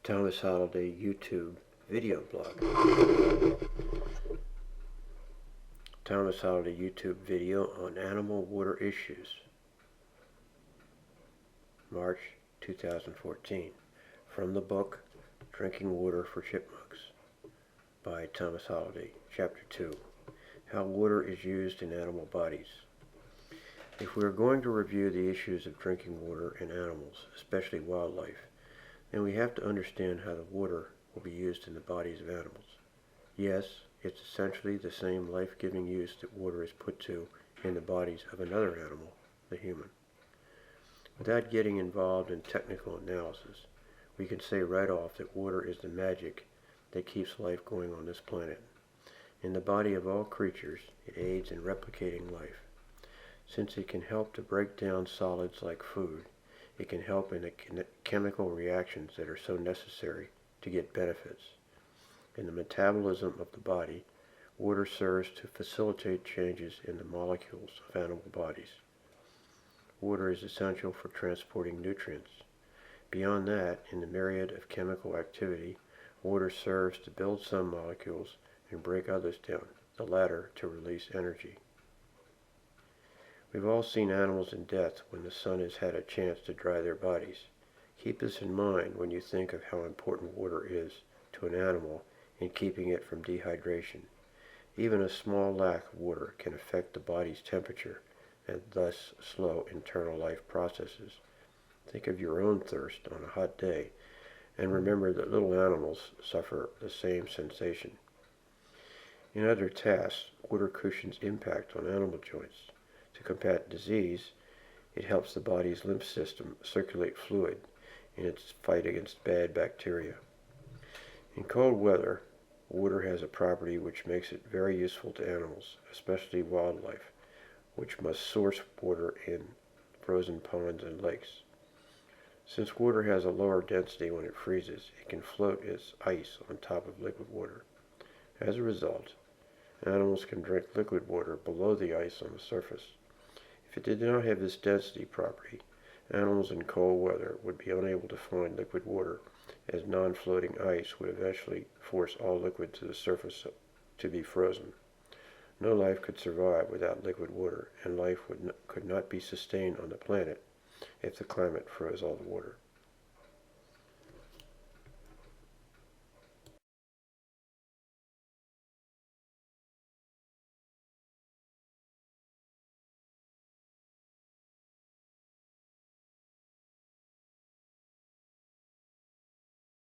Thomas Holliday YouTube video blog. Thomas Holliday YouTube video on animal water issues. March 2014. From the book Drinking Water for Chipmunks by Thomas Holliday. Chapter 2. How water is used in animal bodies. If we are going to review the issues of drinking water in animals, especially wildlife, then we have to understand how the water will be used in the bodies of animals. Yes, it's essentially the same life-giving use that water is put to in the bodies of another animal, the human. Without getting involved in technical analysis, we can say right off that water is the magic that keeps life going on this planet. In the body of all creatures, it aids in replicating life. Since it can help to break down solids like food, it can help in the chemical reactions that are so necessary to get benefits. In the metabolism of the body, water serves to facilitate changes in the molecules of animal bodies. Water is essential for transporting nutrients. Beyond that, in the myriad of chemical activity, water serves to build some molecules and break others down, the latter to release energy. We've all seen animals in death when the sun has had a chance to dry their bodies. Keep this in mind when you think of how important water is to an animal in keeping it from dehydration. Even a small lack of water can affect the body's temperature and thus slow internal life processes. Think of your own thirst on a hot day and remember that little animals suffer the same sensation. In other tasks, water cushions impact on animal joints. To combat disease, it helps the body's lymph system circulate fluid in its fight against bad bacteria. In cold weather, water has a property which makes it very useful to animals, especially wildlife, which must source water in frozen ponds and lakes. Since water has a lower density when it freezes, it can float as ice on top of liquid water. As a result, animals can drink liquid water below the ice on the surface. If it did not have this density property, animals in cold weather would be unable to find liquid water, as non-floating ice would eventually force all liquid to the surface to be frozen. No life could survive without liquid water, and life could not be sustained on the planet if the climate froze all the water.